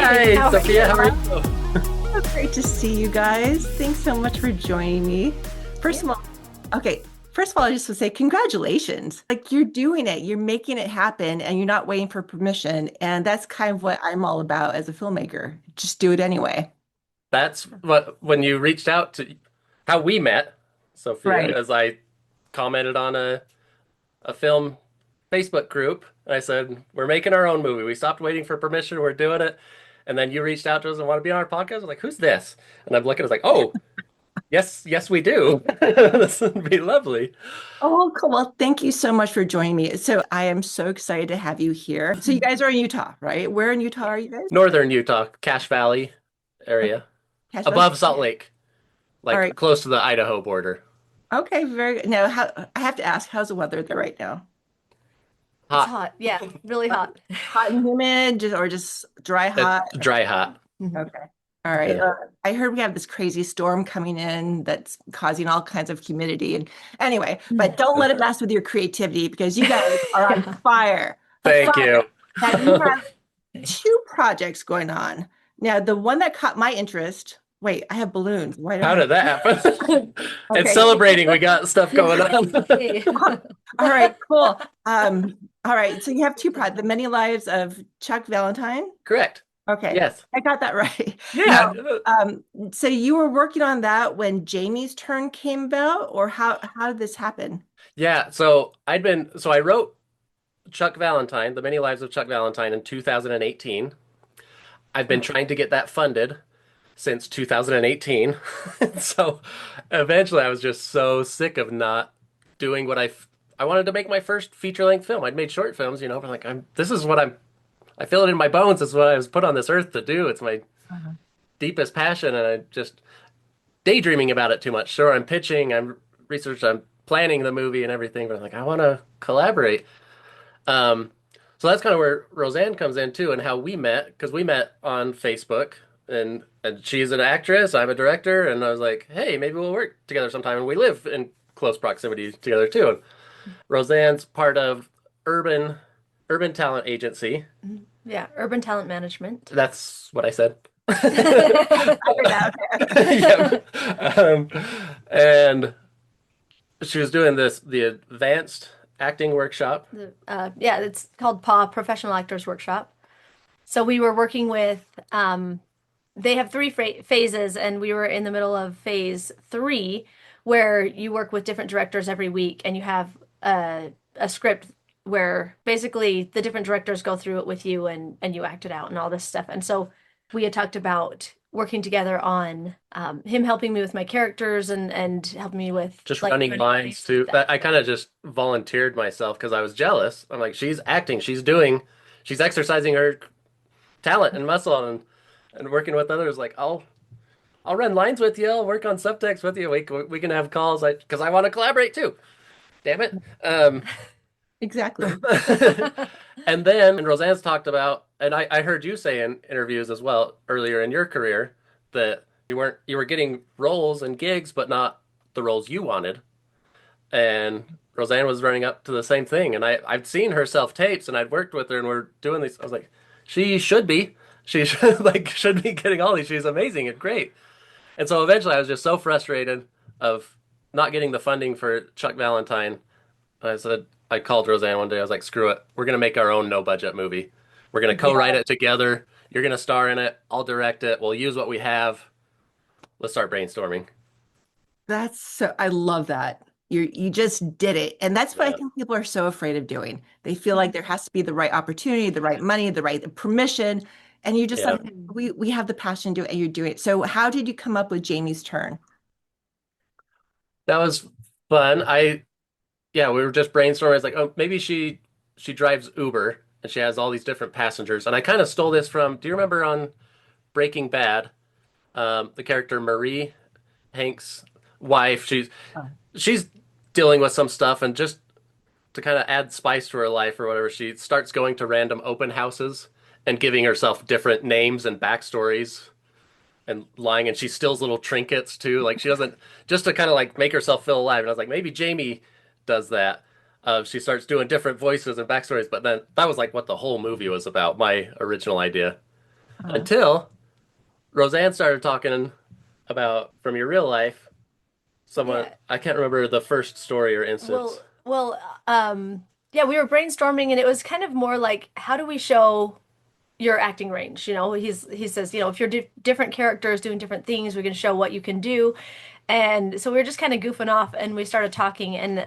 Hi, How are Sophia. you? How are you? Oh, great to see you guys. Thanks so much for joining me. First Yeah. of all, okay, first of all, I just want to say congratulations. Like you're doing it, you're making it happen, and you're not waiting for permission. And that's kind of what I'm all about as a filmmaker. Just do it anyway. That's what when you reached out to how we met, Sophia, Right. as I commented on a film Facebook group. I said, we're making our own movie. We stopped waiting for permission. We're doing it. And then you reached out to us and want to be on our podcast. I was like, who's this? And I'm looking, I was like, oh, yes, yes, we do. This would be lovely. Oh, cool. Well, thank you so much for joining me. So I am so excited to have you here. So you guys are in Utah, right? Where in Utah are you guys? Northern Utah, Cache Valley Okay. area, Cache Valley. above Salt Lake, All like right. close to the Idaho border. Okay, very good. Now, I have to ask, how's the weather there right now? It's Hot, hot. Yeah, really hot. Hot and humid, or just dry hot? dry hot. Mhm. Okay. All right. Yeah. I heard we have this crazy storm coming in that's causing all kinds of humidity. And anyway, but don't let it mess with your creativity because you guys are on fire. A Thank fire. you. Now you have two projects going on. Now, the one that caught my interest, wait, I have balloons. Why do I How have? did that happen? And Okay. celebrating, we got stuff going on. Hey. All right, cool. All right. So you have two projects, The Many Lives of Chuck Valentine. Correct. Okay, Yes. I got that right. Yeah. Now, so you were working on that when Jamie's turn came about, or how did this happen? Yeah. So I wrote Chuck Valentine, The Many Lives of Chuck Valentine in 2018. I've been trying to get that funded since 2018. So eventually I was just so sick of not doing I wanted to make my first feature-length film. I'd made short films, but like this is what I feel it in my bones. This is what I was put on this earth to do. It's my Uh-huh. deepest passion, and I just daydreaming about it too much. Sure, I'm pitching, I'm planning the movie and everything, but I'm like, I want to collaborate. Um, so that's kind of where Rozann comes in too, and how we met, because we met on Facebook, and she's an actress, I'm a director, and I was like, hey, maybe we'll work together sometime, and we live in close proximity together too. And Rozann's part of Urban Urban Talent Agency. Yeah, urban talent management. That's what I said. I heard that. Okay. Yeah. Um, and she was doing the advanced acting workshop. Yeah, it's called PAW Professional Actors Workshop. So we were working with, they have three phases, and we were in the middle of phase three, where you work with different directors every week, and you have a script where basically the different directors go through it with you, and you act it out and all this stuff. And so we had talked about working together on him helping me with my characters and helping me with Just like running running lines lines too. and That I kind of just volunteered myself because I was jealous. I'm like, she's acting, she's exercising her talent and muscle, and working with others. Like, I'll run lines with you. I'll work on subtext with you. We can have calls. Because I want to collaborate too. Damn it. Exactly. And then and Rozann's talked about, and I heard you say in interviews as well earlier in your career that you were getting roles and gigs, but not the roles you wanted. And Rozann was running up to the same thing. And I've seen her self tapes, and I'd worked with her, and we're doing these. I was like, she should be. She should should be getting all these. She's amazing and great. And so eventually I was just so frustrated of not getting the funding for Chuck Valentine. I called Rozann one day. I was like, screw it. We're gonna make our own no budget movie. We're gonna co-write Yeah, it together. You're gonna star in it. I'll direct it. We'll use what we have. Let's start brainstorming. that's so, I love that. You just did it. And that's what I Yeah. think people are so afraid of doing. They feel like there has to be the right opportunity, the right money, the right permission. And you just Yeah. like, we have the passion to do it and you're doing it. So how did you come up with Jamie's turn? That was fun. Yeah, we were just brainstorming. I was like, oh, maybe she drives Uber and she has all these different passengers. And I kind of stole this from, do you remember on Breaking Bad, the character Marie, Hank's wife, Oh. she's dealing with some stuff, and just to kind of add spice to her life or whatever, she starts going to random open houses and giving herself different names and backstories and lying, and she steals little trinkets too. Like she doesn't, just to kind of like make herself feel alive. And I was like, maybe Jamie does that. She starts doing different voices and backstories, but then that was like what the whole movie was about, my original idea. Uh, until Rozann started talking about from your real life. Someone Yeah. I can't remember the first story or instance. Well, yeah, we were brainstorming and it was kind of more like, how do we show your acting range? He says, if you're different characters doing different things, we can show what you can do. And so we were just kind of goofing off and we started talking and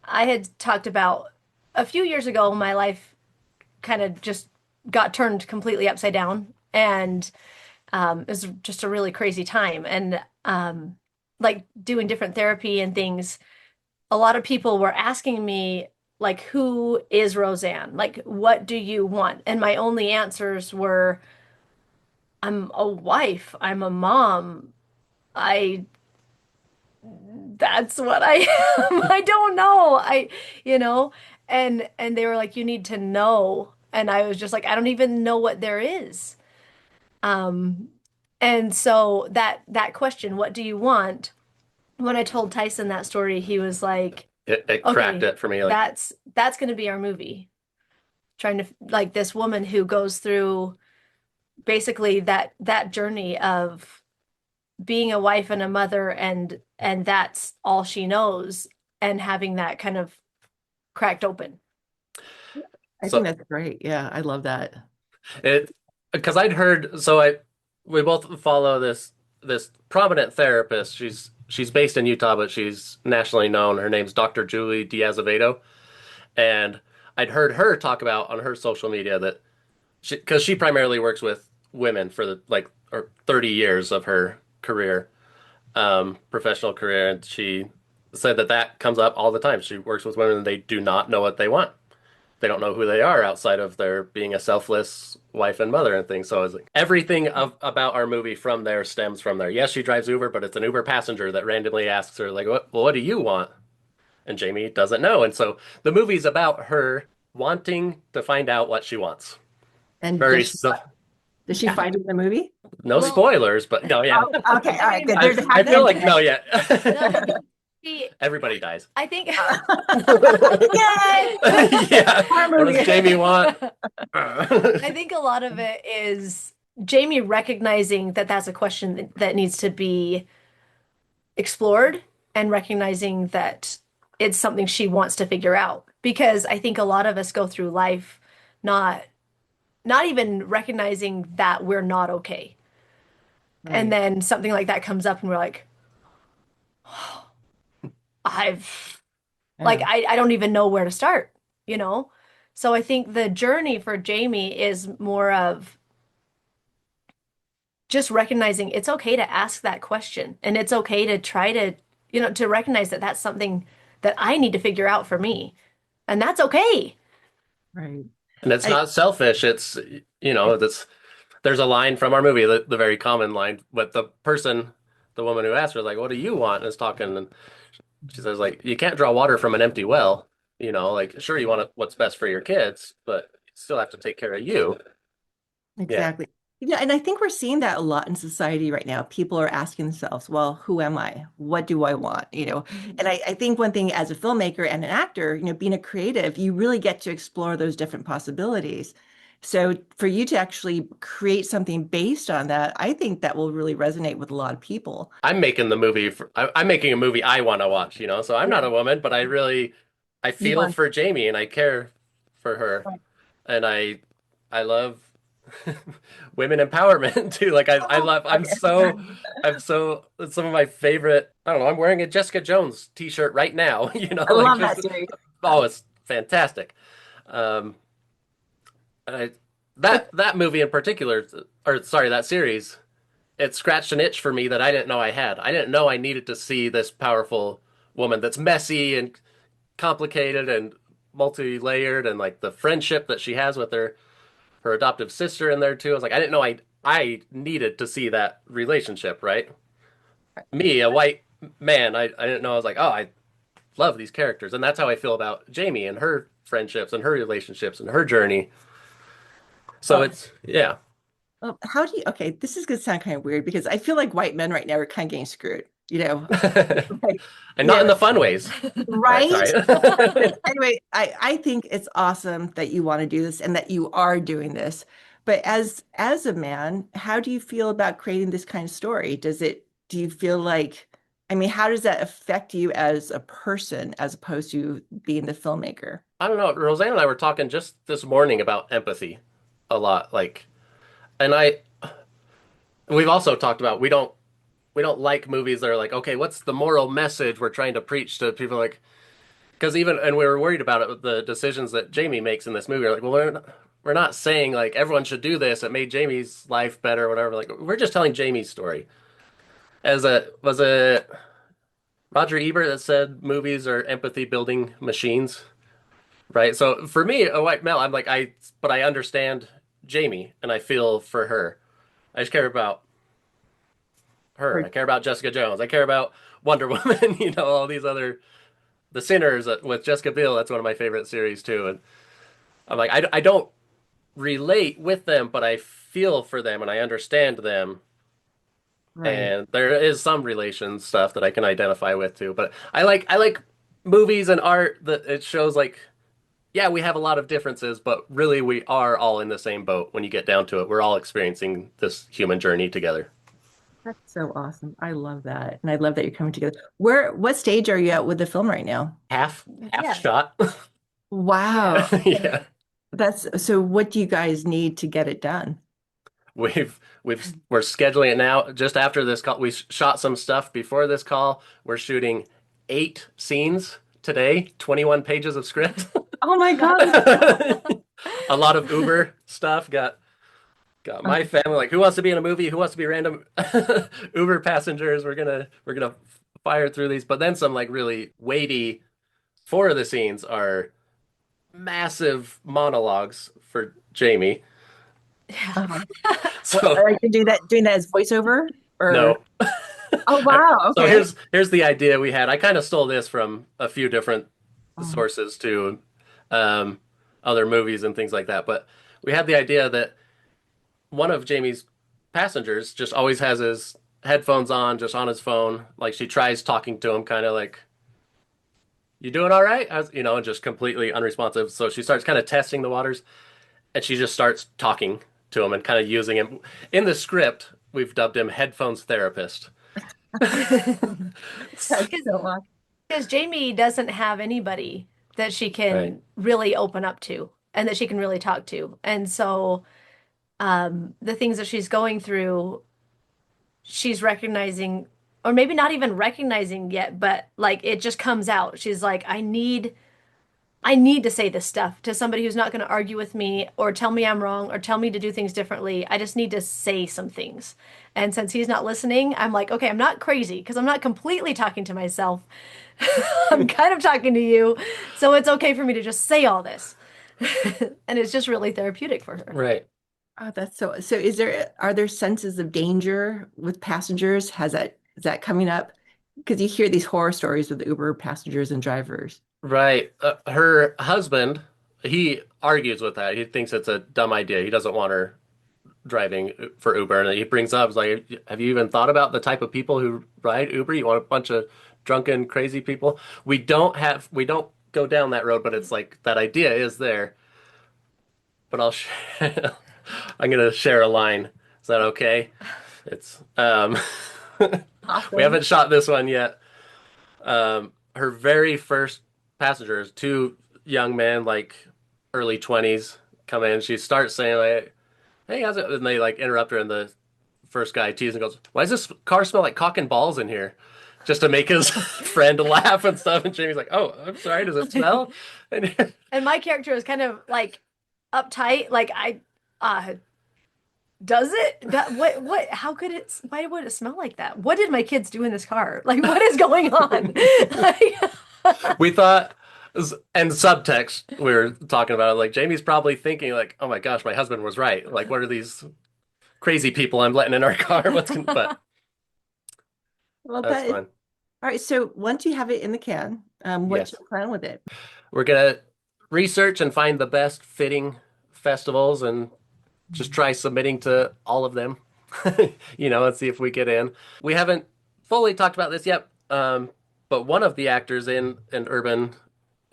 I had talked about a few years ago, my life kind of just got turned completely upside down and it was just a really crazy time and like doing different therapy and things, a lot of people were asking me like, who is Rozann? Like, what do you want? And my only answers were, I'm a wife, I'm a mom, I that's what I am. I don't know. You know, and they were like, you need to know. And I was just like, I don't even know what there is. Um, and so that question, what do you want? When I told Tyson that story, he was like, It cracked okay, it for me. Like, that's going to be our movie. Trying to like this woman who goes through basically that journey of being a wife and a mother and that's all she knows and having that kind of cracked open. I think so that's great. Yeah, I love that. it because I'd heard so I we both follow this prominent therapist. She's based in Utah, but she's nationally known. Her name's Dr. Julie Diazevedo, and I'd heard her talk about on her social media that because she primarily works with women for the like or 30 years of her career, professional career, and she said that comes up all the time. She works with women and they do not know what they want. They don't know who they are outside of their being a selfless wife and mother and things. So I was like, everything about our movie from there stems from there. Yes, she drives Uber, but it's an Uber passenger that randomly asks her like, what do you want?" And Jamie doesn't know. And so the movie's about her wanting to find out what she wants. And Very does she yeah, fight in the movie? no Well, spoilers, but no, yeah. Oh, okay. All I right, mean, good. There's a I happy feel ending. like no, no, yeah. she, Everybody dies. I think Yay! Yeah. Our What does movie. Jamie want? I think a lot of it is Jamie recognizing that that's a question that needs to be explored and recognizing that it's something she wants to figure out. Because I think a lot of us go through life not not even recognizing that we're not okay. And Right. then something like that comes up and we're like, I've like Yeah. I don't even know where to start, you know? So I think the journey for Jamie is more of just recognizing it's okay to ask that question and it's okay to try to, to recognize that that's something that I need to figure out for me. And that's okay. Right. And it's I, not selfish. It's that's there's a line from our movie, the very common line, but the woman who asked her, like, "What do you want?" and is talking, and she says, like, "You can't draw water from an empty well." Like, sure, you want what's best for your kids, but you still have to take care of you. Yeah. exactly. Yeah, and I think we're seeing that a lot in society right now. People are asking themselves, well, who am I? What do I want? And I think one thing as a filmmaker and an actor, being a creative, you really get to explore those different possibilities. So for you to actually create something based on that, I think that will really resonate with a lot of people. I'm making a movie I want to watch, so I'm not Yeah. a woman, but I You feel want for Jamie and I care for her. And I love women empowerment too. Like I Oh, love okay. I'm so it's some of my favorite. I don't know, I'm wearing a Jessica Jones t-shirt right now, I like love just that series. oh, it's fantastic. Um I But that movie in particular, or sorry, that series, it scratched an itch for me that I didn't know I had. I didn't know I needed to see this powerful woman that's messy and complicated and multi-layered, and like the friendship that she has with her adoptive sister in there too. I was like, I didn't know I needed to see that relationship, right? Me, a white man, I didn't know. I was like, oh, I love these characters, and that's how I feel about Jamie and her friendships and her relationships and her journey. So well, it's yeah. how do you, okay, this is going to sound kind of weird because I feel like white men right now are kind of getting screwed, like, And you not know, in the fun ways. All right, right? sorry. But anyway, I think it's awesome that you want to do this and that you are doing this. But as a man, how do you feel about creating this kind of story? Do you feel like, I mean, how does that affect you as a person as opposed to being the filmmaker? I don't know. Roseanne and I were talking just this morning about empathy a lot. Like, and we've also talked about we don't like movies that are like, okay, what's the moral message we're trying to preach to people? Like, because even and we were worried about it with the decisions that Jamie makes in this movie. We're like, well, we're not saying like everyone should do this. It made Jamie's life better, or whatever. Like, we're just telling Jamie's story. As a was it Roger Ebert that said movies are empathy building machines, right? So for me, a white male, I'm like but I understand Jamie and I feel for her. I just care about her. Or I care about Jessica Jones. I care about Wonder Woman. All these other The Sinners with Jessica Biel. That's one of my favorite series too. And I'm like, I don't relate with them, but I feel for them and I understand them. right. And there is some relation stuff that I can identify with too. But I like movies and art that it shows like, yeah, we have a lot of differences, but really we are all in the same boat when you get down to it. We're all experiencing this human journey together. That's so awesome. I love that. And I love that you're coming together. What stage are you at with the film right now? Half Yeah. shot. Wow. Yeah. That's so what do you guys need to get it done? We're scheduling it now. Just after this call, we shot some stuff before this call. We're shooting 8 scenes today, 21 pages of script. Oh my God. A lot of Uber stuff. Got my family like, who wants to be in a movie? Who wants to be random Uber passengers? We're gonna fire through these, but then some like really weighty. Four of the scenes are massive monologues for Jamie. Yeah. Uh-huh. What, So are you doing that as voiceover or no. oh wow, So okay. here's the idea we had. I kind of stole this from a few different Oh, sources too, um, other movies and things like that. But we had the idea that one of Jamie's passengers just always has his headphones on, just on his phone. Like she tries talking to him, kind of like, "You doing all right?" And just completely unresponsive. So she starts kind of testing the waters, and she just starts talking to him and kind of using him. In the script, we've dubbed him headphones therapist. that's so awesome. Because Jamie doesn't have anybody that she Right. can really open up to and that she can really talk to. And so the things that she's going through, she's recognizing, or maybe not even recognizing yet, but like it just comes out. She's like, I need to say this stuff to somebody who's not going to argue with me or tell me I'm wrong or tell me to do things differently. I just need to say some things. And since he's not listening, I'm like, okay, I'm not crazy because I'm not completely talking to myself. I'm kind of talking to you. So it's okay for me to just say all this. And it's just really therapeutic for her. Right. Oh, that's so are there senses of danger with passengers? Is that coming up? Because you hear these horror stories with Uber passengers and drivers. Right. Her husband, he argues with that. He thinks it's a dumb idea. He doesn't want her driving for Uber. And he brings up, like, have you even thought about the type of people who ride Uber? You want a bunch of drunken, crazy people? We don't go down that road, but it's like that idea is there. But I'm gonna share a line. Is that okay? It's we Awesome. haven't shot this one yet. Her very first passengers, two young men, like early 20s, come in. She starts saying like, "Hey, how's it?" And they like interrupt her, and the first guy teases and goes, "Why does this car smell like cock and balls in here?" Just to make his friend laugh and stuff. And Jamie's like, "Oh, I'm sorry. Does it smell?" And And my character is kind of like uptight. Like uh, does it? How could why would it smell like that? What did my kids do in this car? Like, what is going on? Like, we thought, and subtext, we were talking about it. Like Jamie's probably thinking, like, "Oh my gosh, my husband was right. Like, what are these crazy people I'm letting in our car?" But Well, that's that is fun. all right. So once you have it in the can, what's Yes. your plan with it? We're gonna research and find the best fitting festivals and just try submitting to all of them, and see if we get in. We haven't fully talked about this yet, but one of the actors in Urban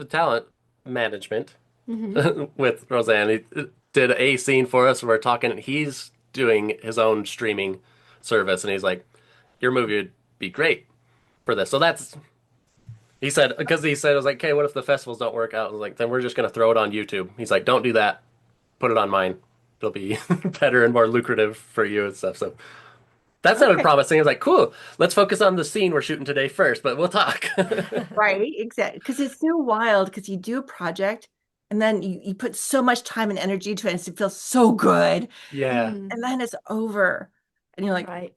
Talent Management Mhm. with Rozann, did a scene for us. We're talking. He's doing his own streaming service, and he's like, "Your movie would be great for this." So that's he said because he said, "I was like, okay, what if the festivals don't work out?" I was like, "Then we're just gonna throw it on YouTube." He's like, "Don't do that. Put it on mine. It'll be better and more lucrative for you and stuff." So that sounded Okay. promising. I was like, "Cool. Let's focus on the scene we're shooting today first, but we'll talk." Right, exactly. Because it's so wild because you do a project and then you put so much time and energy into it and it feels so good. Yeah. Mhm. And then it's over. And you're like, Right.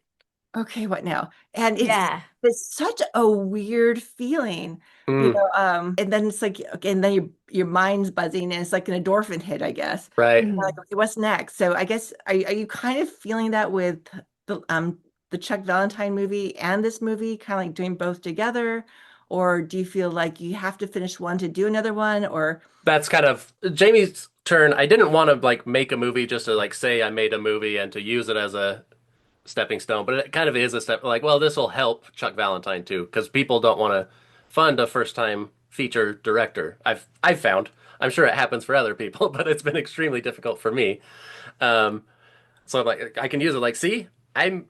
okay, what now? And Yeah. it's such a weird feeling, Mm, and then it's like, okay, and then your mind's buzzing and it's like an endorphin hit, I guess. right. Like, Mhm. okay, what's next? So I guess are you kind of feeling that with the Chuck Valentine movie and this movie, kind of like doing both together? Or do you feel like you have to finish one to do another one? Or That's kind of Jamie's turn. I didn't want to like make a movie just to like say I made a movie and to use it as a stepping stone, but it kind of is a step like, well, this will help Chuck Valentine too, because people don't want to fund a first time feature director. I've found. I'm sure it happens for other people, but it's been extremely difficult for me. Um, so I'm like I can use it like, see, I'm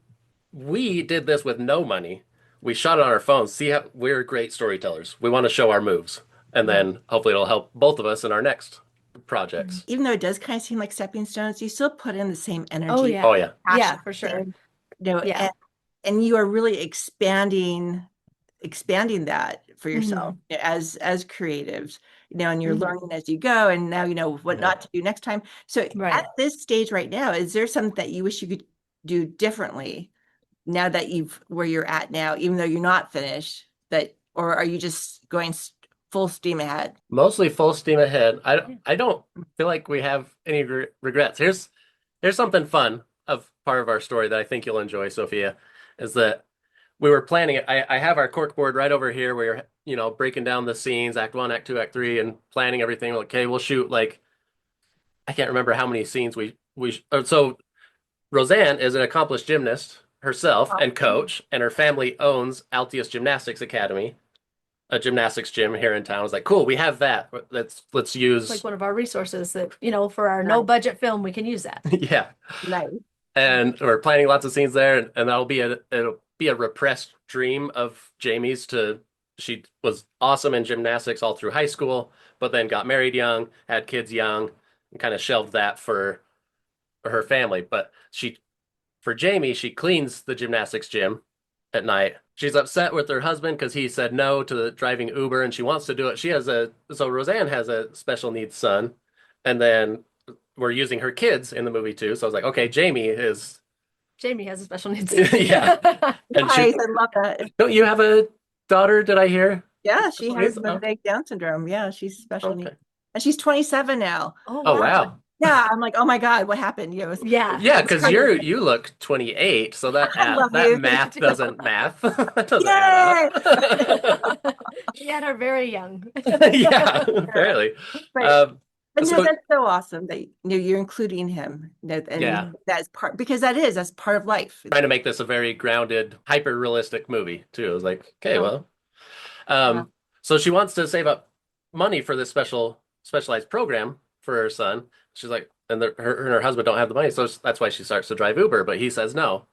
we did this with no money. We shot it on our phones. See how we're great storytellers. We want to show our moves. And right. then hopefully it'll help both of us in our next Mhm. projects. Even though it does kind of seem like stepping stones, you still put in the same Oh energy, Oh yeah. yeah. Yeah, passion, for sure. same, Yeah. and you are really expanding that for yourself Hmm. as creatives, and you're Hmm. learning as you go, and now you know what Yeah. not to do next time. So at Right. this stage right now, is there something that you wish you could do differently now that you've where you're at now, even though you're not finished, that or are you just going full steam ahead? Mostly full steam ahead. I Yeah. I don't feel like we have any regrets. Here's something fun of part of our story that I think you'll enjoy, Sophia, is that we were planning it. I have our cork board right over here. We're, breaking down the scenes, act one, act two, act three, and planning everything. Okay, we'll shoot like I can't remember how many scenes so Rozann is an accomplished gymnast herself and Mhm. coach, and her family owns Altius Gymnastics Academy, a gymnastics gym here in town. I was like, cool, we have that. Let's It's like use one of our resources that, for our no Nice, budget film, we can use that. yeah. nice. And we're planning lots of scenes there, and it'll be a repressed dream of Jamie's to she was awesome in gymnastics all through high school, but then got married young, had kids young, and kind of shelved that for her family. But for Jamie, she cleans the gymnastics gym at night. She's upset with her husband because he said no to the driving Uber and she wants to do it. So Rozann has a special needs son, and then we're using her kids in the movie too. So I was like, okay, Jamie is, Jamie has a special needs. yeah. And Nice, I love that. don't you have a daughter? Did I hear? Yeah, she Special has needs? Oh, Moake Down syndrome. Yeah, she's special needs. okay. And she's 27 now. Oh, Oh, wow. wow. Yeah, I'm like, oh my God, what happened? Yeah, Yeah, It's because crazy. you look 28, so I love that you. you math do. doesn't math. That doesn't add Yay! up. Yeah, they're very young. Yeah, barely. But Um, but no, so that's so awesome that you're including him. And yeah, that's part because that's part of life. trying to make this a very grounded, hyper realistic movie too. I was like, okay, Oh, well, wow. so she wants to save up money for this specialized program for her son. She's like, and her and her husband don't have the money, so that's why she starts to drive Uber, but he says no.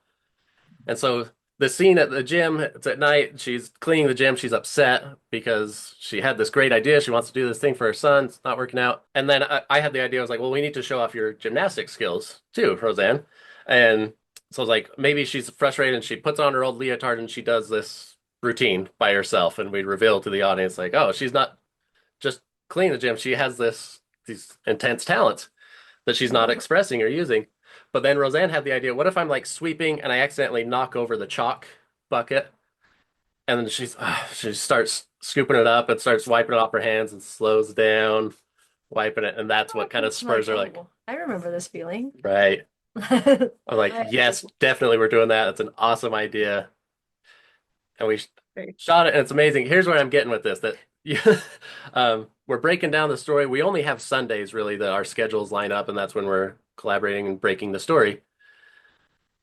And so the scene at the gym, it's at night. She's cleaning the gym. She's upset because she had this great idea. She wants to do this thing for her son. It's not working out. And then I had the idea. I was like, well, we need to show off your gymnastic skills too, Rozann. And so I was like, maybe she's frustrated and she puts on her old leotard and she does this routine by herself. And we reveal to the audience, like, oh, she's not just cleaning the gym. She has these intense talents that she's not expressing or using. But then Rozann had the idea, what if I'm like sweeping and I accidentally knock over the chalk bucket? And then she starts scooping it up and starts wiping it off her hands and slows down, wiping it. And that's what kind of It's like, spurs her like, oh, I remember this feeling. right. I'm like, I- yes, definitely we're doing that. That's an awesome idea. And we Very shot it and it's amazing. Here's where I'm getting with this that you, we're breaking down the story. We only have Sundays really that our schedules line up, and that's when we're collaborating and breaking the story.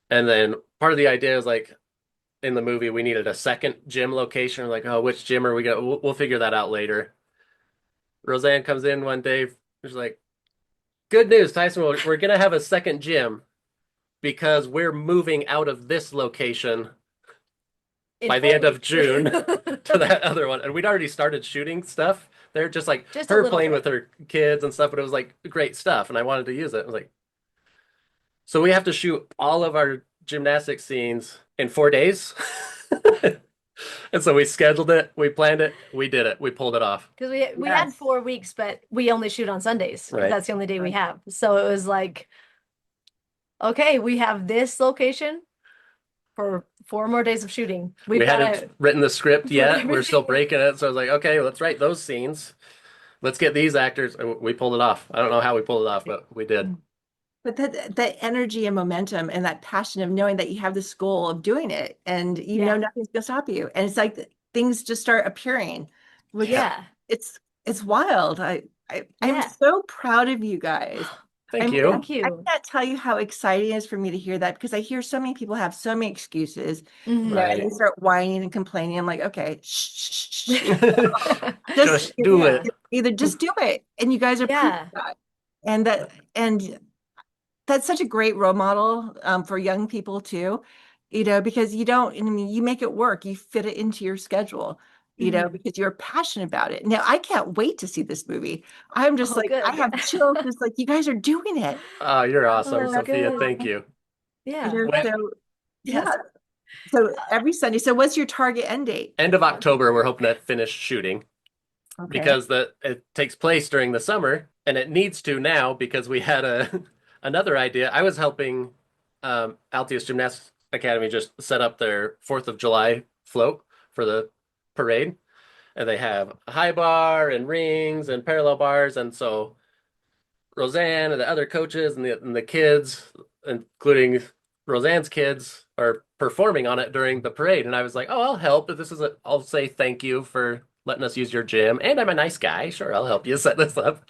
And then part of the idea is like in the movie, we needed a second gym location. We're like, oh, which gym are we gonna? We'll figure that out later. Rozann comes in one day. She's like, good news, Tyson. We're gonna have a second gym because we're moving out of this location In by the four end of weeks. June to that other one. And we'd already started shooting stuff. They're just like Just a her little playing with bit. her kids and stuff, but it was like great stuff, and I wanted to use it. I was like, so we have to shoot all of our gymnastics scenes in 4 days. And so we scheduled it, we planned it, we did it, we pulled it off. Because we had Yes. 4 weeks, but we only shoot on Sundays because Right. that's the only day we Right. have. So it was like, okay, we have this location for 4 more days of shooting. We've We got hadn't to written the script put yet. We're still everything. breaking it. So I was like, okay, let's write those scenes. Let's get these actors. And we pulled it off. I don't know how we pulled it off, but we did. But that energy and momentum and that passion of knowing that you have this goal of doing it and you know Yeah. nothing's gonna stop you. And it's like things just start appearing, which Yeah. Yeah. it's wild. I'm Yeah. so proud of you guys. I Thank mean, you. Thank I you. can't tell you how exciting it is for me to hear that because I hear so many people have so many excuses, and Right. they start whining and complaining. I'm like, okay, shh. Just Just do Yeah. it. either just do it, and you guys are proof of Yeah. that. And that's such a great role model for young people too, because you don't, I mean, you make it work, you fit it into your schedule, Mhm. because you're passionate about it. Now, I can't wait to see this movie. I'm just Oh, like, I good. have chills, just like you guys are doing it. Oh, you're awesome, Oh, That's Sophia. good. Thank you. Yeah. When, so yeah. Yes. So every Sunday. So what's your target end date? end of October, we're hoping to finish shooting Okay. because it takes place during the summer and it needs to now because we had a another idea. I was helping Altius Gymnastics Academy just set up their 4th of July float for the parade. And they have a high bar and rings and parallel bars. And so Rozann and the other coaches and the kids, including Rozann's kids, are performing on it during the parade. And I was like, oh, I'll help. If this is I'll say thank you for letting us use your gym. And I'm a nice guy. Sure, I'll help you set this up.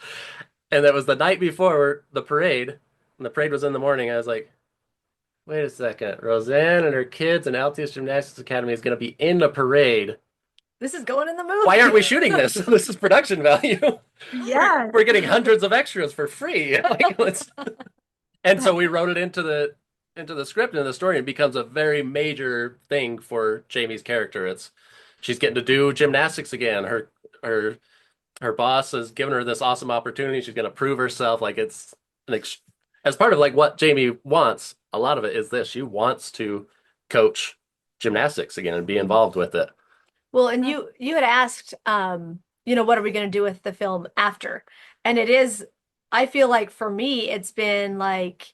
And that was the night before the parade. And the parade was in the morning. I was like, wait a second. Rozann and her kids and Altius Gymnastics Academy is going to be in the parade. This is going in the Why aren't we movie. shooting this? This is production value. We're, Yeah. we're getting hundreds of extras for free. Like, let's and so we wrote it into the script and the story and it becomes a very major thing for Jamie's character. It's she's getting to do gymnastics again. Her her boss has given her this awesome opportunity. She's going to prove herself. Like it's as part of like what Jamie wants. A lot of it is this. She wants to coach gymnastics again and be involved with it. Well, and you had asked, what are we going to do with the film after? And it is, I feel like for me, it's been like,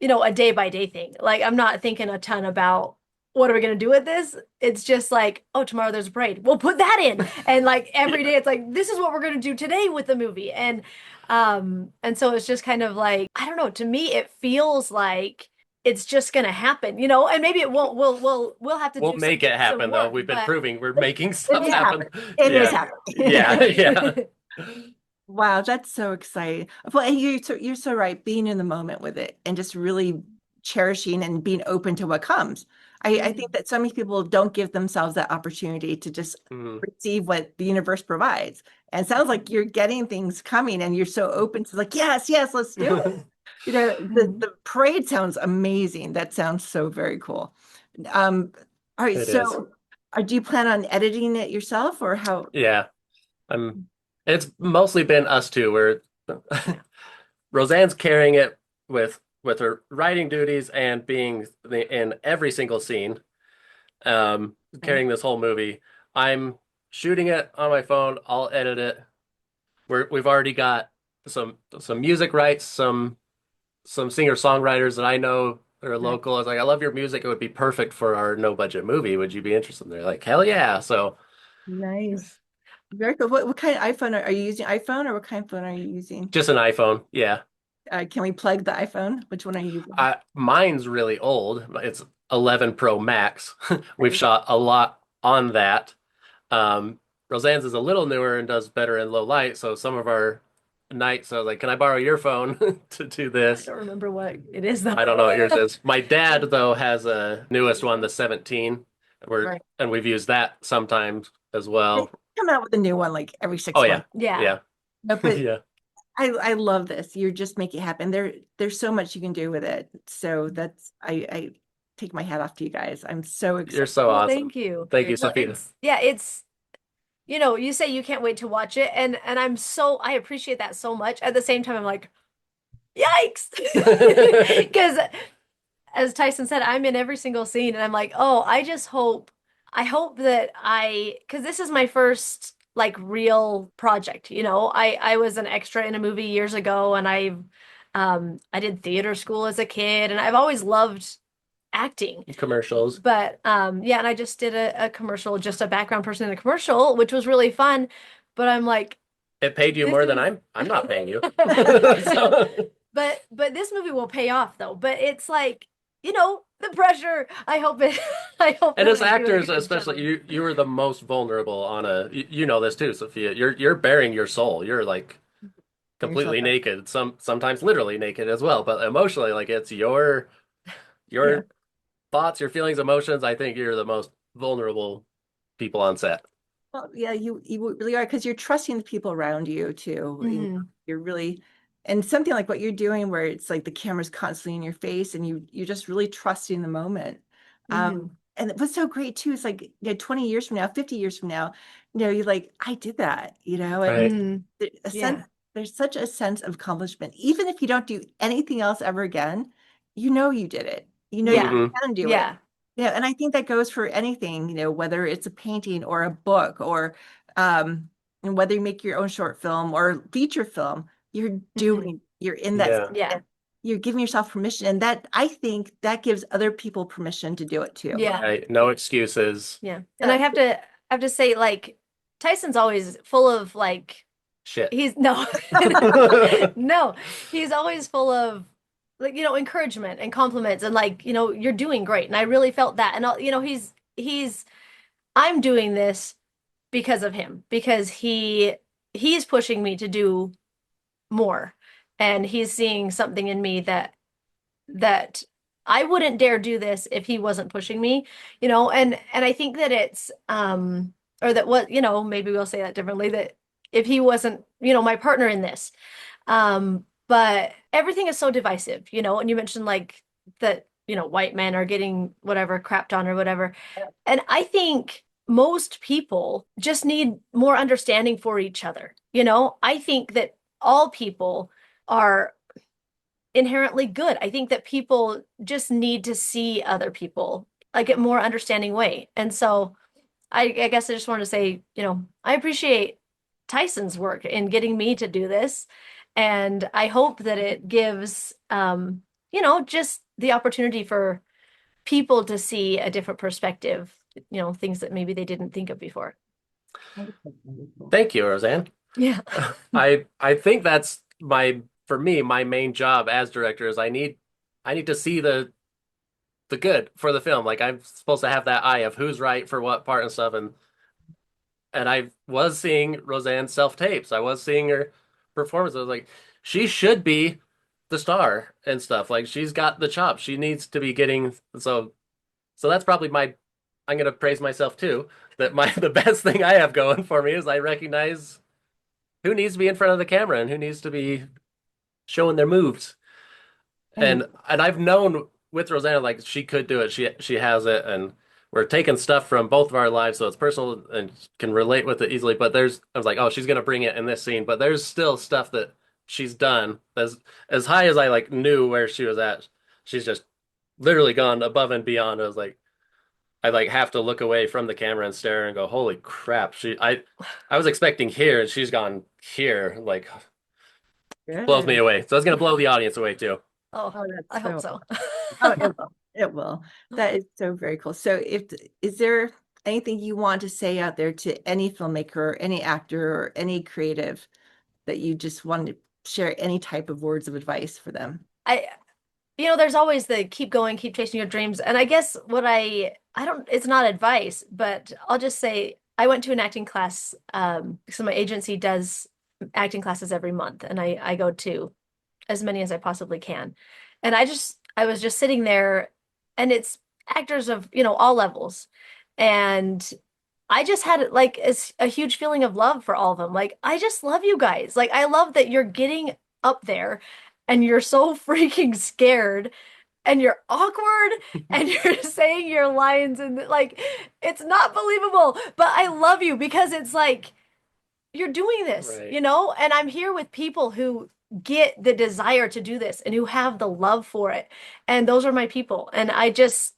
a day by day thing. Like I'm not thinking a ton about what are we going to do with this? It's just like, oh, tomorrow there's a parade. We'll put that in. And like every Yeah. day it's like, this is what we're going to do today with the movie. And so it's just kind of like, I don't know, to me it feels like it's just going to happen, and maybe it won't we'll have to We'll do make it some happen though. work, We've been but proving we're making It stuff is happen. happening. It is Yeah. happening. Yeah. Yeah. Wow, that's so exciting. Well, and you're so right, being in the moment with it and just really cherishing and being open to what comes. I think Mhm. that so many people don't give themselves that opportunity to just Mhm. receive what the universe provides. And it sounds like you're getting things coming and you're so open to like, yes, let's do it. Mhm. The parade sounds amazing. That sounds so very cool. Um, all right, It is. so do you plan on editing it yourself or how? Yeah. I'm it's mostly been us two where Yeah. Roseanne's carrying it with her writing duties and being in every single scene, Okay. carrying this whole movie. I'm shooting it on my phone. I'll edit it. We've already got some music rights, some singer-songwriters that I know are Nice. local. I was like, I love your music. It would be perfect for our no-budget movie. Would you be interested? And they're like, hell yeah. So Nice. Very cool. What kind of iPhone are you using? iPhone or what kind of phone are you using? just an iPhone. Yeah. Can we plug the iPhone? Which one are you using? Mine's really old. It's 11 Pro Max. We've Right. shot a lot on that. Roseanne's is a little newer and does better in low light. So some of our nights, I was like, can I borrow your phone to do I this? don't remember what it is though. I don't know what yours is. My dad, though, has a newest one, the 17. Right. And we've used that sometimes as They well. come out with a new one like every Oh, six yeah. months. Yeah. Yeah. No, but Yeah. I love this. You just make it happen. There's so much you can do with it. So that's I take my hat off to you guys. I'm so You're excited. so Well, awesome. thank you. Thank you, Well, Sophia. it's you say you can't wait to watch it, and I appreciate that so much. At the same time, I'm like, yikes. Because as Tyson said, I'm in every single scene and I'm like, oh, I hope that because this is my first like real project, I was an extra in a movie years ago and I did theater school as a kid and I've always loved acting. Commercials. But yeah, and I just did a commercial, just a background person in a commercial, which was really fun. But I'm like, It paid you this more than is I'm not paying you. So, but this movie will pay off though. But it's like, the pressure. I hope it I hope and that as I do a actors, good especially job. you are the most vulnerable on you know this too, Sophia. You're bearing your soul. You're like You're so completely naked, sometimes literally naked as well, but emotionally, like it's yeah. your thoughts, your feelings, emotions. I think you're the most vulnerable people on set. Well, yeah, you really are because you're trusting the people around you too. Hmm. You're really, and something like what you're doing, where it's like the camera's constantly in your face, and you're just really trusting the moment. Hmm. And what's so great too is like 20 years from now, 50 years from now, you're like, I did that, and Right. Hmm. a sense. Yeah. There's such a sense of accomplishment, even if you don't do anything else ever again. You did it. You Yeah. Hmm. can do it. Yeah. Yeah, and I think that goes for anything, whether it's a painting or a book or and whether you make your own short film or feature film, Hmm. you're in that, Yeah. Yeah. you're giving yourself permission. And that I think that gives other people permission to do it too. Yeah. Right. No excuses. Yeah. And Yeah. I have to say, like, Tyson's always full of like Shit. he's no no, he's always full of like, encouragement and compliments and like, you're doing great. And I really felt that. And he's I'm doing this because of him, because he's pushing me to do more. And he's seeing something in me that I wouldn't dare do this if he wasn't pushing me, and I think that it's or that what, maybe we'll say that differently, that if he wasn't, my partner in this. But everything is so divisive, and you mentioned like that, white men are getting whatever crapped on or whatever. And I think most people just need more understanding for each other. I think that all people are inherently good. I think that people just need to see other people like a more understanding way. And so I guess I just wanted to say, I appreciate Tyson's work in getting me to do this. And I hope that it gives, just the opportunity for people to see a different perspective, things that maybe they didn't think of before. Thank you, Roseanne. Yeah. I think that's for me, my main job as director is I need to see the good for the film. Like I'm supposed to have that eye of who's right for what part and stuff. And I was seeing Roseanne's self tapes. I was seeing her performance. I was like, she should be the star and stuff. Like she's got the chops. She needs to be getting so that's probably I'm gonna praise myself too. That the best thing I have going for me is I recognize who needs to be in front of the camera and who needs to be showing their moves. And And I've known with Rosanna like she could do it. She has it, and we're taking stuff from both of our lives, so it's personal and can relate with it easily. But I was like, oh, she's gonna bring it in this scene, but there's still stuff that she's done as high as I like knew where she was at. She's just literally gone above and beyond. I was like, I like have to look away from the camera and stare and go, holy crap! I was expecting here, and she's gone here. Like blows me good. away. So it's gonna blow the audience away too. Oh, Oh, I that's hope so, so. oh, it will. It will. That is so very cool. So is there anything you want to say out there to any filmmaker or any actor or any creative that you just want to share any type of words of advice for them? I there's always the keep going, keep chasing your dreams. And I guess what I don't, it's not advice, but I'll just say I went to an acting class. So my agency does acting classes every month, and I go to as many as I possibly can. And I was just sitting there, and it's actors of, all levels. And I just had like a huge feeling of love for all of them. Like, I just love you guys. Like, I love that you're getting up there and you're so freaking scared and you're awkward and you're saying your lines and like it's not believable. But I love you because it's like you're doing this, Right. you know? And I'm here with people who get the desire to do this and who have the love for it. And those are my people. And I guess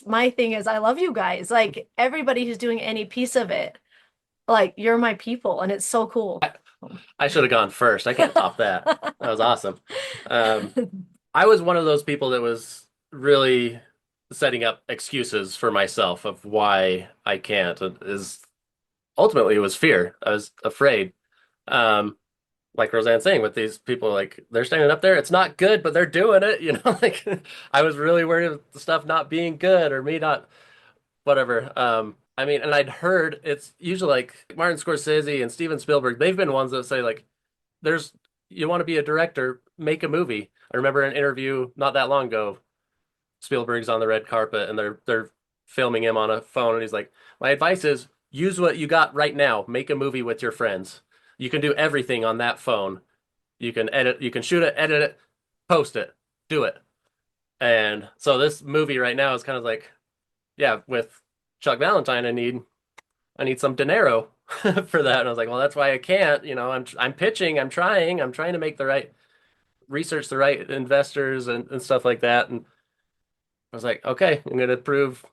my thing is I love you guys. Like everybody who's doing any piece of it, like you're my people and it's so cool. I should have gone first. I can't top that. That was awesome. Um, I was one of those people that was really setting up excuses for myself of why I can't. Is ultimately it was fear. I was afraid. Um, like Rozanne saying, with these people, like they're standing up there, it's not good, but they're doing it. Like I was really worried of the stuff not being good or me not whatever. I mean, and I'd heard it's usually like Martin Scorsese and Steven Spielberg. They've been ones that say like, "There's you want to be a director, make a movie." I remember an interview not that long ago. Spielberg's on the red carpet and they're filming him on a phone, and he's like, "My advice is use what you got right now. Make a movie with your friends. You can do everything on that phone. You can edit, you can shoot it, edit it, post it, do it." And so this movie right now is kind of like, yeah, with Chuck Valentine, I need some dinero for that. And I was like, well, that's why I can't. I'm pitching, I'm trying to make the right research, the right investors and stuff like that. And I was like, okay, I'm gonna prove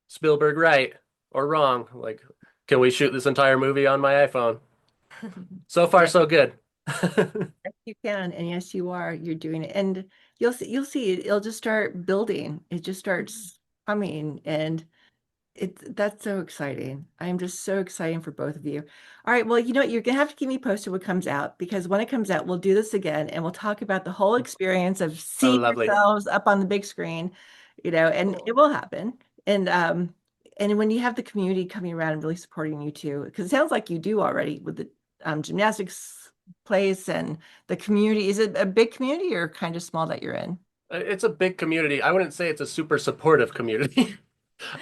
Spielberg right or wrong. Like, can we shoot this entire movie on my iPhone? So far, Yeah, so good. yes, you can, and yes, you are. You're doing it, and you'll see it. It'll just start building. It just starts coming, and that's so exciting. I'm just so excited for both of you. All right, well, you know what? You're gonna have to keep me posted what comes out because when it comes out, we'll do this again and we'll talk about the whole experience of Oh, seeing lovely. yourselves up on the big screen, and it Cool. will happen. And when you have the community coming around and really supporting you too, because it sounds like you do already with the gymnastics place and the community. Is it a big community or kind of small that you're in? It's a big community. I wouldn't say it's a super supportive community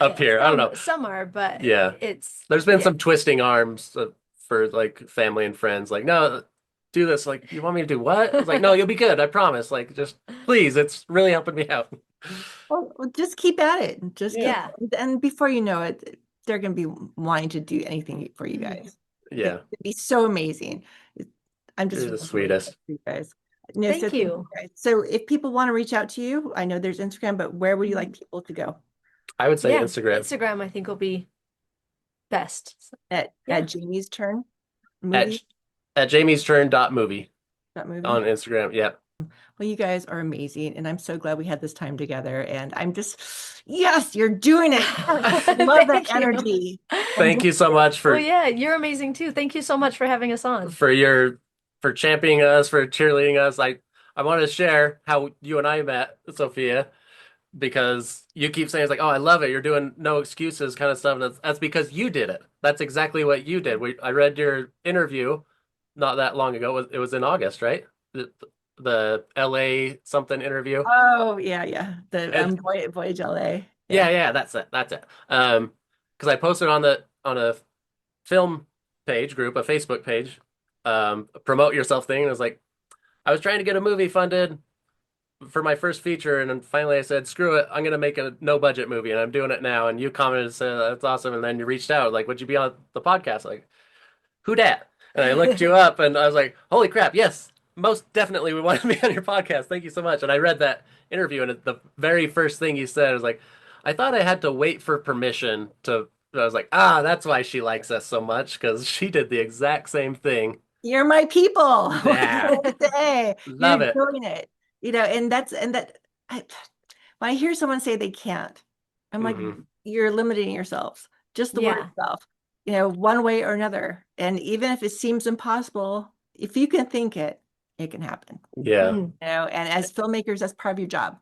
up Yeah, here. I don't know. some are, but Yeah. it's There's been yeah. some twisting arms for like family and friends. Like, no, do this. Like, you want me to do what? I was like, no, you'll be good. I promise. Like, just please. It's really helping me out. Well, just keep at it. Just keep, Yeah. and before you know it, they're going to be wanting to do anything for you Mhm. guys. It's Yeah, going to be so amazing. I'm just you're the really excited sweetest. for you guys. No, so Thank thank you you. guys. So if people want to reach out to you, I know there's Instagram, but where would you like Mhm. people to go? I would say Yeah, Instagram Instagram I think will be best. So, At yeah. Jamie's Turn at movie, at Jamie's Turn dot movie that on movie. Instagram. Yeah. Well, you guys are amazing, and I'm so glad we had this time together. And I'm just, yes, you're doing it. Yes, love that Thank you. energy. And Thank you so much Well, yeah, you're amazing too. Thank you so much for having us on. for your for championing us, for cheerleading us. I want to share how you and I met, Sophia, because you keep saying it's like, oh, I love it. You're doing no excuses kind of stuff. That's because you did it. That's exactly what you did. I read your interview not that long ago. It was in August, right? The LA something interview. oh yeah, yeah. The And Voyage LA. yeah, Yeah. yeah, that's it. That's it. Because I posted on a film page group, a Facebook page, promote yourself thing, and it was like, I was trying to get a movie funded for my first feature, and then finally I said, screw it, I'm gonna make a no budget movie, and I'm doing it now. And you commented and said that's awesome, and then you reached out like, would you be on the podcast? Like, who dat? And I looked you up, and I was like, holy crap, yes, most definitely we want to be on your podcast. Thank you so much. And I read that interview, and the very first thing you said was like, I thought I had to wait for permission to. I was like, ah, that's why she likes us so much because she did the exact same thing. You're my people. What can Yeah, I say? You're love it. doing it. And that I, when I hear someone say they can't, I'm like, Hmm. you're limiting yourselves. Just the word Yeah. itself, one way or another. And even if it seems impossible, if you can think it, it can happen. Yeah. Mhm. And as filmmakers, that's part of your job.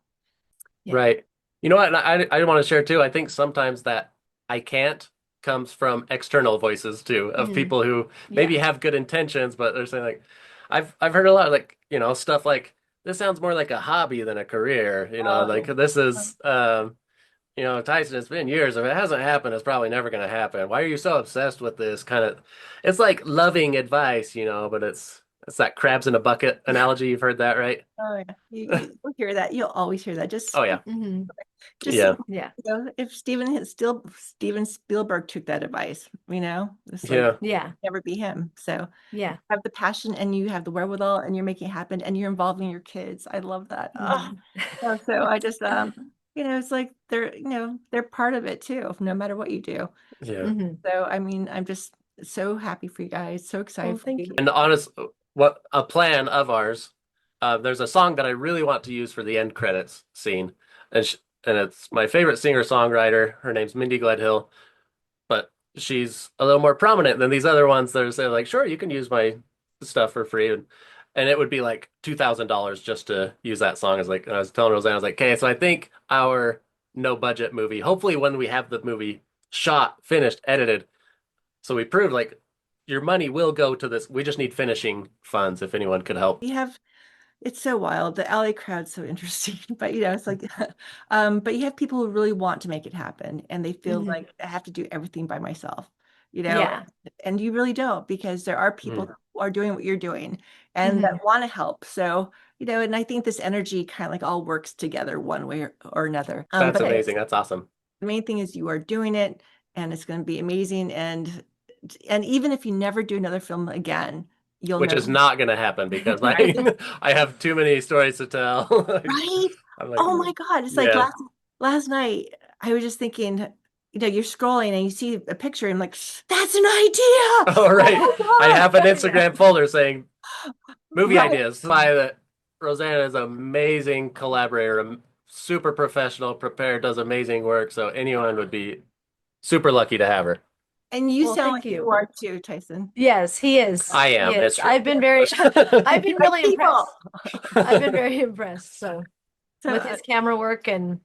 Yeah. Right. You know what? And I want to share too. I think sometimes that I can't comes from external voices too, of Mhm. people who maybe Yeah. have good intentions, but they're saying like, I've heard a lot of like, stuff like this sounds more like a hobby than a career. Like Oh, this is, Tyson, it's been years. If it hasn't happened, it's probably never going to happen. Why are you so obsessed with this kind of, it's like loving advice, but it's that crabs in a bucket analogy. You've heard that, right? Oh yeah, you'll hear that. You'll always hear that. Oh yeah. Hmm. Just Yeah. Yeah. if Steven Spielberg took that advice, it's like Yeah. Yeah. never be him. So Yeah. have the passion and you have the wherewithal and you're making it happen and you're involving your kids. I love that. Oh, Mhm. so I just it's like they're part of it too, no matter what you do. Yeah. Hmm. So I mean, I'm just so happy for you guys, so Well, excited for thank you. you. And honest, what a plan of ours. There's a song that I really want to use for the end credits scene, and and it's my favorite singer-songwriter. Her name's Mindy Gledhill, but she's a little more prominent than these other ones that are saying like, sure, you can use my stuff for free, and it would be like $2,000 just to use that song. I was telling Rozann, I was like, okay, so I think our no budget movie, hopefully when we have the movie shot, finished, edited, so we proved like your money will go to this. We just need finishing funds if anyone could help. You have It's so wild. The LA crowd's so interesting, but it's like, but you have people who really want to make it happen, and they feel Hmm. like I have to do everything by myself, Yeah. and you really don't because there are people Mm, who are doing what you're doing and Hmm. that want to help. So, and I think this energy kind of like all works together one way or another. that's But amazing. That's awesome. the main thing is you are doing it, and it's going to be amazing. And even if you never do another film again, you'll Which know, is not going to happen because right? I have too many stories to tell. Right? I'm like, Oh my God. It's like yeah. last night I was just thinking, you're scrolling and you see a picture and I'm like, that's an idea. All right. Oh I my have an God. Instagram folder saying movie Right. ideas. By that Rosanna is an amazing collaborator, super professional, prepared, does amazing work. So anyone would be super lucky to have her. And you Well, sound thank like you you. are too, Tyson. Yes, he is. I He am. It's is. true. I've been Like really people. impressed. I've been very impressed. So So with his camera work and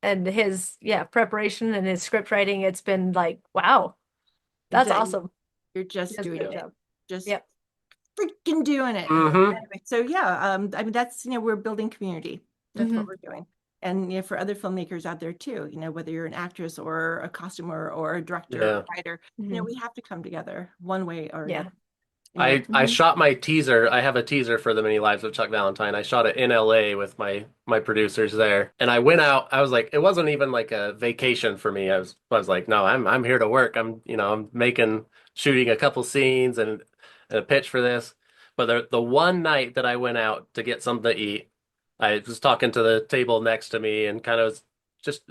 his preparation and his script writing, it's been like, wow, that's that awesome. you're He just does a doing great it. job. Just Yep. freaking doing it. Hmm. Anyway, so yeah, I mean that's we're building community. That's what Hmm. we're doing. And for other filmmakers out there too, whether you're an actress or a costumer or a director or Yeah. writer, Hmm. we have to come together one way or Yeah. another. I Hmm. shot my teaser. I have a teaser for The Many Lives of Chuck Valentine. I shot it in LA with my producers there. And I went out, I was like, it wasn't even like a vacation for me. I was like, no, I'm here to work. I'm shooting a couple scenes and a pitch for this. But the one night that I went out to get something to eat, I was talking to the table next to me and kind of just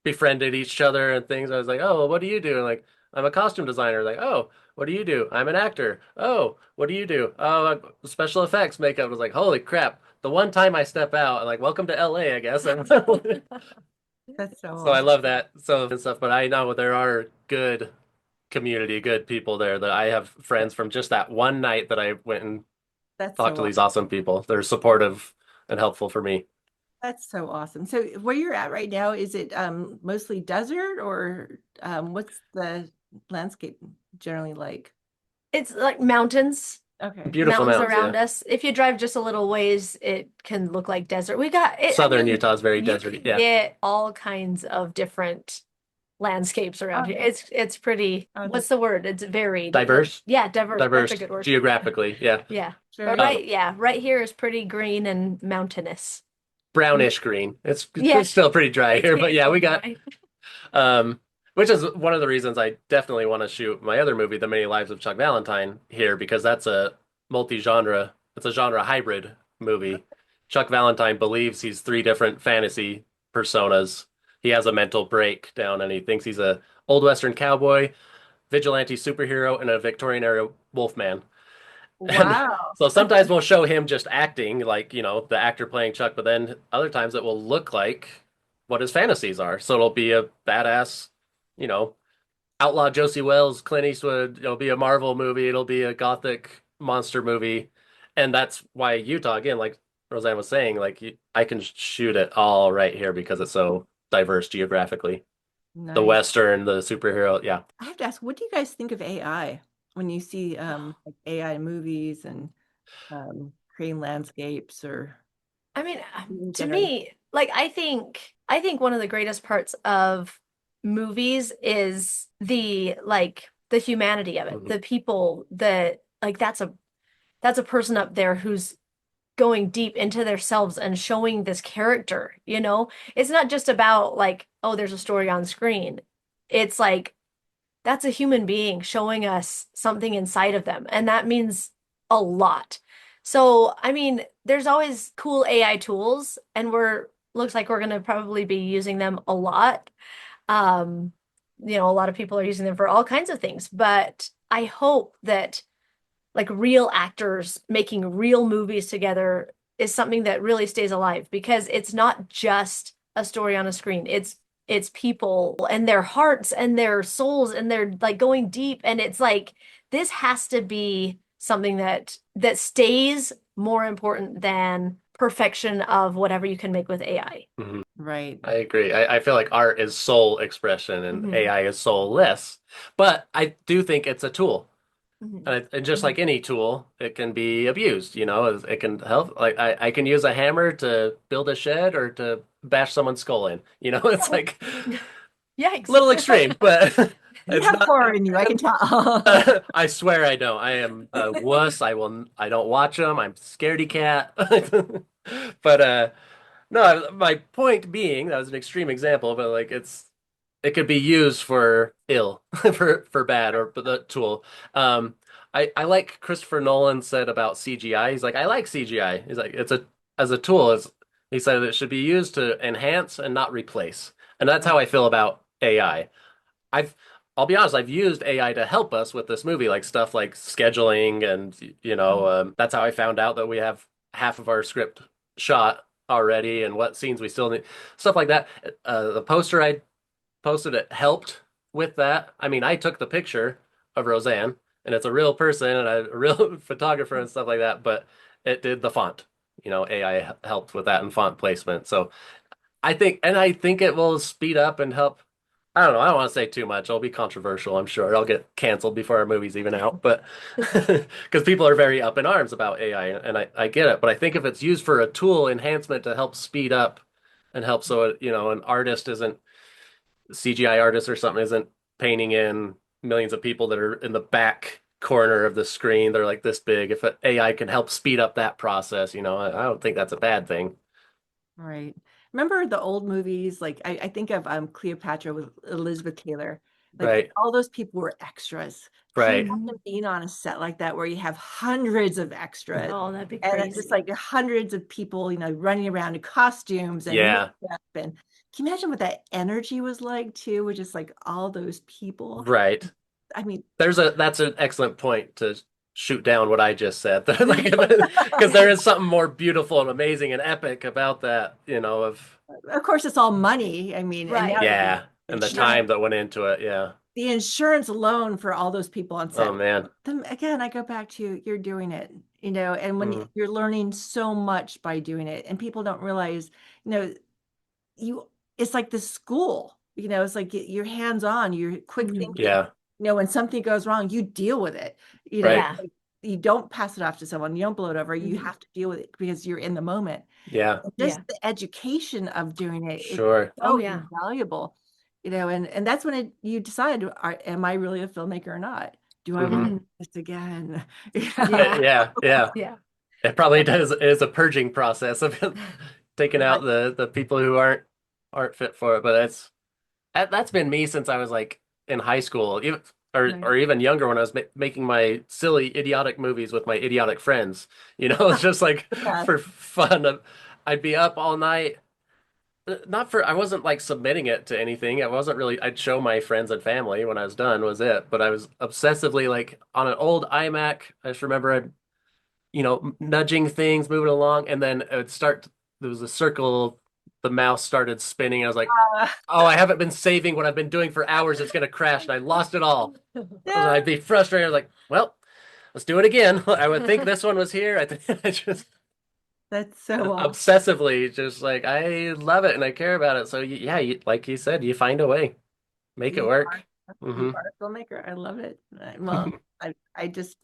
befriended each other and things. I was like, "Oh, well, what do you do?" And like, "I'm a costume designer." Like, "Oh, what do you do?" "I'm an actor." "Oh, what do you do?" "Oh, special effects, makeup." I was like, "Holy crap." The one time I step out, I'm like, "Welcome to LA, I guess." That's so So I awesome. love that and stuff, but I know there are good community, good people there that I have friends from just that one night that I went and That's talked so to these awesome. awesome people. They're supportive and helpful for me. That's so awesome. So where you're at right now, is it mostly desert or what's the landscape generally like? It's like mountains. Okay. Beautiful Mountains mountains, yeah. around us. If you drive just a little ways, it can look like desert. We got it. I Southern mean, Utah is very you deserty. can Yeah. get all kinds of different landscapes around here. Okay. It's pretty, Oh, what's that's the word? It's varied. Diverse. Yeah, diverse. That's a Diverse good word. geographically, yeah. Yeah. But very Um, right here is pretty green and mountainous. brownish green. It's Yes, still pretty dry here, but it's yeah, we pretty got dry. um which is one of the reasons I definitely want to shoot my other movie, The Many Lives of Chuck Valentine, here because that's a multi-genre, it's a genre hybrid movie. Chuck Valentine believes he's three different fantasy personas. He has a mental breakdown and he thinks he's a old Western cowboy, vigilante superhero, and a Victorian era wolfman. And wow. so sometimes we'll show him just acting like, the actor playing Chuck, but then other times it will look like what his fantasies are. So it'll be a badass, you know, outlaw Josie Wells, Clint Eastwood, it'll be a Marvel movie, it'll be a gothic monster movie. And that's why Utah, again, like Rozann was saying, like I can shoot it all right here because it's so diverse geographically. The Nice. Western, the superhero, yeah. I have to ask, what do you guys think of AI when you see like AI movies and creating landscapes or I mean, to generate? me, like I think I think one of the greatest parts of movies is the humanity of it. Mhm. The people that like that's a person up there who's going deep into themselves and showing this character, you know? It's not just about like, oh, there's a story on screen. It's like that's a human being showing us something inside of them, and that means a lot. So, I mean, there's always cool AI tools, and we're looks like we're going to probably be using them a lot. Um, a lot of people are using them for all kinds of things, but I hope that like real actors making real movies together is something that really stays alive because it's not just a story on a screen. It's people and their hearts and their souls and they're like going deep and it's like this has to be something that stays more important than perfection of whatever you can make with AI. Mhm. Right. I agree. I feel like art is soul expression and Hmm. AI is soulless, but I do think it's a tool. Hmm. And just like any tool, it can be abused, it can help. Like I can use a hammer to build a shed or to bash someone's skull in. It's like a Yikes. little extreme, but You it's have not. horror in you, I can tell. I swear I don't. I am a wuss. I don't watch them. I'm scaredy cat. But no, my point being, that was an extreme example, but like it could be used for ill, for bad, or the tool. Um, I like Christopher Nolan said about CGI. He's like, I like CGI. He's like, it's a as a tool. He said it should be used to enhance and not replace. And that's how Right. I feel about AI. I've I'll be honest, I've used AI to help us with this movie, like stuff like scheduling, and that's how I found out that we have half of our script shot already, and what scenes we still need, stuff like that. The poster I posted, it helped with that. I mean, I took the picture of Rozann, and it's a real person and a real photographer and stuff like that, but it did the font. AI helped with that and font placement. So I think it will speed up and help. I don't know. I don't want to say too much. It'll be controversial, I'm sure. I'll get canceled before our movie's even out, but because people are very up in arms about AI, and I get it. But I think if it's used for a tool enhancement to help speed up and help so an artist isn't CGI artist or something isn't painting in millions of people that are in the back corner of the screen. They're like this big. If AI can help speed up that process, I don't think that's a bad thing. Right. Remember the old movies? Like I think of Cleopatra with Elizabeth Taylor. Like Right. all those people were extras. Can you Right. Mhm. imagine being on a set like that where you have hundreds of extras Oh, that'd be and then just crazy. like hundreds of people, running around in costumes and Yeah. makeup and can you imagine what that energy was like too, with just like all those people? Right. I mean, That's an excellent point to shoot down what I just said. Like, because there is something more beautiful and amazing and epic about that, of of course it's all money. I mean, and now Right. yeah, and the insurance, time that went into it. Yeah. the insurance alone for all those people on Oh set. man. Then again, I go back to you're doing it, and when Mm. you're learning so much by doing it, and people don't realize, you know, you it's like the school, it's like you're hands on, you're quick Mhm. thinking. Yeah. When something goes wrong, you deal with it. Right. Yeah. Like, you don't pass it off to someone, you don't blow it over, you Mhm. have to deal with it because you're in the moment. Yeah. Just Yeah. the education of doing it is Sure. Oh so yeah. invaluable, and that's when you decide, am I really a filmmaker or not? Do I want Hmm. Hmm. this again? Yeah. Yeah. Yeah. Yeah. It probably does. It is a purging process of taking Right. out the people who aren't fit for it. But that's been me since I was like in high school, even Right. or even younger when I was making my silly idiotic movies with my idiotic friends. It's just like Yeah. for fun. I'd be up all night. Not for I wasn't like submitting it to anything. I wasn't really. I'd show my friends and family when I was done was it. But I was obsessively like on an old iMac. I just remember I'd nudging things, moving along, and then it would start. There was a circle. The mouse started spinning. I was like, Uh, "Oh, I haven't been saving what I've been doing for hours. It's gonna crash," and I lost it all. yeah, I'd be frustrated. I was like, "Well, let's do it again." I would think this one was here. I think I just that's so awesome. obsessively just like I love it and I care about it. So yeah, like you said, you find a way, make it You work. are you Hmm. are a filmmaker. I love it. Well, I just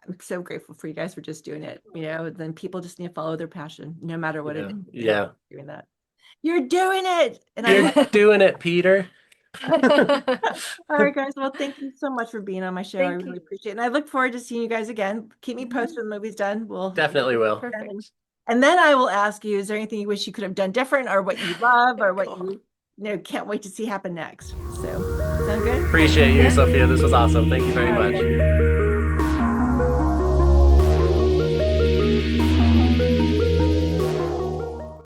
I'm so grateful for you guys for just doing it. Then people just need to follow their passion, no matter what it Yeah, is. yeah. Doing that. You're doing it. And I You're love doing it, Peter. All right, guys. Well, thank you so much for being on my show. I Thank really you. appreciate it. And I look forward to seeing you guys again. Keep me posted when the movie's done. Definitely will. Perfect. And then I will ask you, is there anything you wish you could have done different or what you love or what Cool. you know can't wait to see happen next? So, sound good? Appreciate you, Yeah. Sophia. This was awesome. Thank you All very right, much. guys.